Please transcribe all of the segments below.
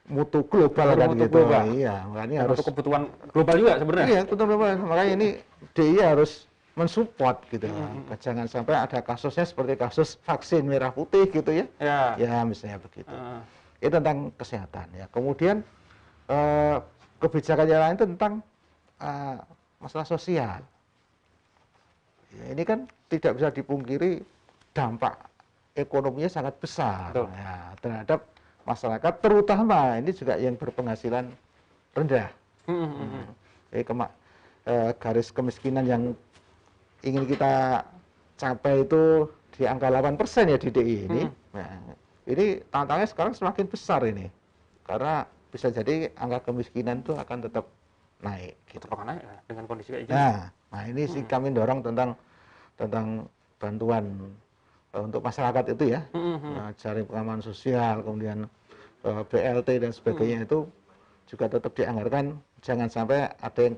mutu global kan Mutu gitu. global. Iya, makanya Dan harus untuk kebutuhan global juga sebenarnya. iya, betul global. Makanya ini DIY harus mensupport gitu. Jangan sampai ada kasusnya seperti kasus vaksin merah putih gitu ya. Ya. Ya, misalnya begitu. Itu tentang kesehatan ya. Kemudian kebijakan yang lain itu tentang masalah sosial. Ya, ini kan tidak bisa dipungkiri dampak ekonominya sangat besar ya, terhadap masyarakat, terutama ini juga yang berpenghasilan rendah. Jadi garis kemiskinan yang ingin kita capai itu di angka 8% ya di DIY ini. Nah, ini tantangannya sekarang semakin besar ini, karena bisa jadi angka kemiskinan itu akan tetap naik. Gitu. Tetap naik ya, dengan kondisi kayak gini. Nah ini sih kami dorong tentang bantuan untuk masyarakat itu ya, jaring pengaman sosial, kemudian BLT dan sebagainya itu juga tetap dianggarkan, jangan sampai ada yang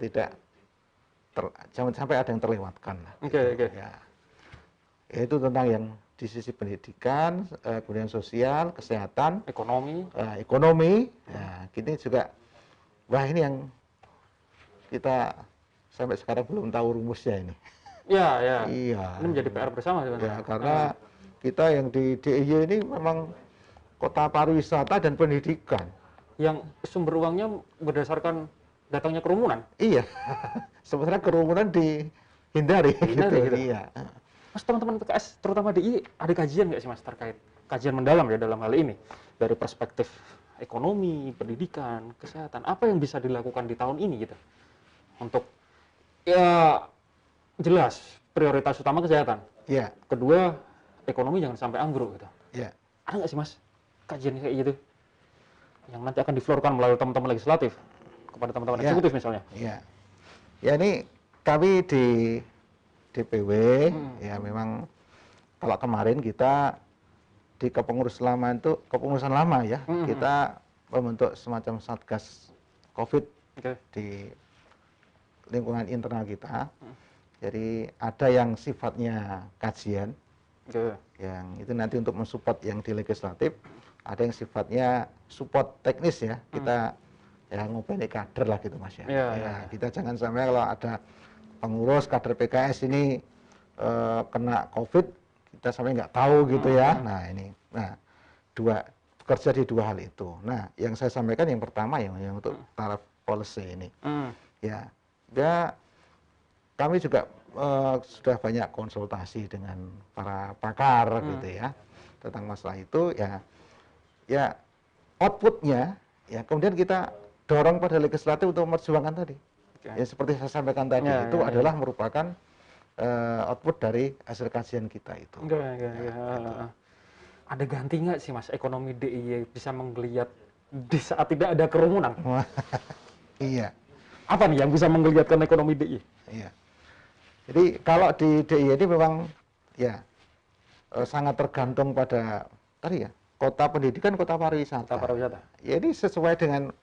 terlewatkan. Oke. Ya. Itu tentang yang di sisi pendidikan, kemudian sosial, kesehatan, ekonomi. Ya, gini juga, wah ini yang kita sampai sekarang belum tahu rumusnya ini. Ya. Iya. Ini menjadi PR bersama sebenarnya. Ya, karena kita yang di DIY ini memang kota pariwisata dan pendidikan. Yang sumber uangnya berdasarkan datangnya kerumunan. Iya. Sebenarnya kerumunan dihindari gitu. Iya. Mas, teman-teman PKS, terutama DIY, ada kajian nggak sih Mas terkait kajian mendalam ya dalam hal ini dari perspektif ekonomi, pendidikan, kesehatan, apa yang bisa dilakukan di tahun ini gitu untuk ya jelas prioritas utama kesehatan. Iya. Kedua, ekonomi jangan sampai ambruk gitu. Iya. Ada nggak sih Mas kajian kayak gitu yang nanti akan diflorkan melalui teman-teman legislatif kepada teman-teman eksekutif misalnya? Iya. Ya ini kami di DPW ya memang kalau kemarin kita di kepengurusan lama ya, kita membentuk semacam satgas COVID di lingkungan internal kita. Jadi ada yang sifatnya kajian, yang itu nanti untuk mensupport yang di legislatif, ada yang sifatnya support teknis ya, kita ya ngopeni kader lah gitu Mas ya. Kita jangan sampai kalau ada pengurus kader PKS ini kena COVID, kita sampai nggak tahu gitu ya. Nah ini, bekerja di dua hal itu. Nah yang saya sampaikan yang pertama yang untuk taraf policy ini, ya kami juga sudah banyak konsultasi dengan para pakar gitu ya tentang masalah itu ya outputnya ya kemudian kita dorong pada legislatif untuk memperjuangkan tadi. Ya seperti saya sampaikan tadi itu adalah merupakan output dari hasil kajian kita itu. Gitu. Ada ganti nggak sih Mas ekonomi DIY bisa menggeliat di saat tidak ada kerumunan? Iya. Apa nih yang bisa menggeliatkan ekonomi DIY? Iya. Jadi kalau di DIY ini memang ya sangat tergantung pada tadi ya kota pendidikan, kota pariwisata. Ya ini sesuai dengan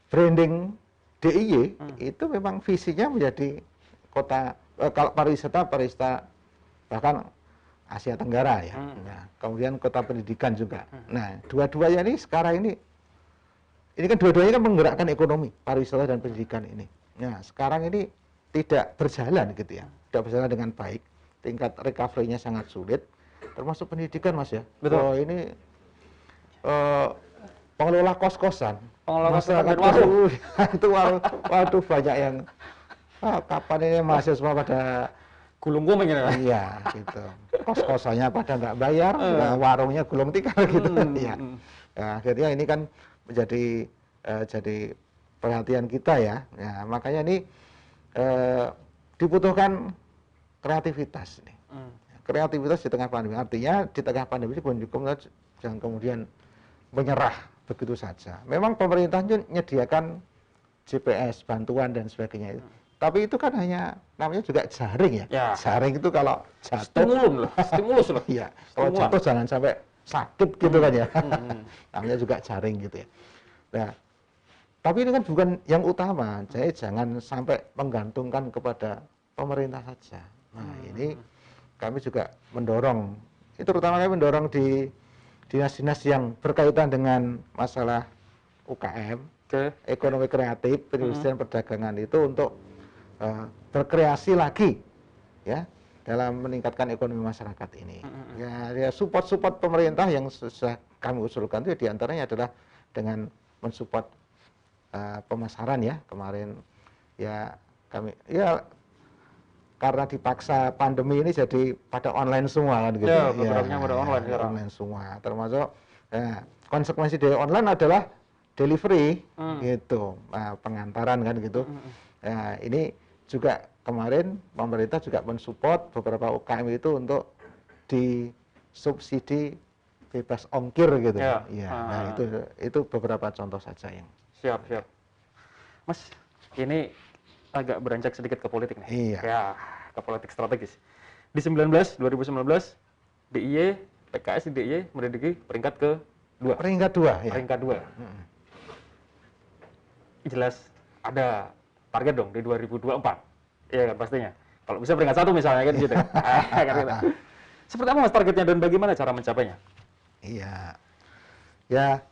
branding DIY itu memang visinya menjadi kota kalau pariwisata bahkan Asia Tenggara ya. Nah, kemudian kota pendidikan juga. Nah, dua-duanya ini sekarang ini kan dua-duanya kan menggerakkan ekonomi pariwisata dan pendidikan ini. Nah, sekarang ini tidak berjalan gitu ya, tidak berjalan dengan baik, tingkat recovery-nya sangat sulit, termasuk pendidikan Mas ya. Betul. Ini pengelola kos-kosan, masyarakat itu waduh banyak yang kapan ini mahasiswa pada gulung kuming ini kan? Iya gitu, kos-kosannya pada nggak bayar, warungnya gulung tikar gitu. Ya, akhirnya ini kan menjadi jadi perhatian kita ya. Ya makanya ini dibutuhkan kreativitas nih. Kreativitas di tengah pandemi. Artinya di tengah pandemi jangan kemudian menyerah begitu saja. Memang pemerintah menyediakan GPS, bantuan dan sebagainya itu. Tapi itu kan hanya namanya juga jaring ya. Jaring itu kalau jatuh stimulus loh. Iya. Kalau jatuh jangan sampai sakit gitu kan ya. Namanya juga jaring gitu ya. Nah, tapi ini kan bukan yang utama. Jadi jangan sampai menggantungkan kepada pemerintah saja. Nah, ini kami juga mendorong, itu terutama kami mendorong di dinas-dinas yang berkaitan dengan masalah UKM, Oke. ekonomi kreatif, perindustrian perdagangan itu untuk berkreasi lagi, ya, dalam meningkatkan ekonomi masyarakat ini. Ya, support pemerintah yang sudah kami usulkan itu diantaranya adalah dengan mensupport pemasaran ya. Kemarin ya kami ya karena dipaksa pandemi ini jadi pada online semua kan gitu. Ya, beberapanya pada online sekarang. Online semua. Termasuk ya, konsekuensi dari online adalah delivery gitu, pengantaran kan gitu. Nah, ini juga kemarin pemerintah juga mensupport beberapa UKM itu untuk disubsidi bebas ongkir gitu. Ya. Nah itu beberapa contoh saja yang. Siap. Mas, ini agak beranjak sedikit ke politik nih. Iya. Ya, ke politik strategis. Di 2019, DIY, PKS DIY menduduki peringkat ke-2. Peringkat 2 ya. Peringkat 2. Jelas ada target dong di 2024. Iya kan pastinya. Kalau bisa peringkat 1 misalnya kan gitu. Kan gitu. Seperti apa Mas targetnya dan bagaimana cara mencapainya? Iya. Ya,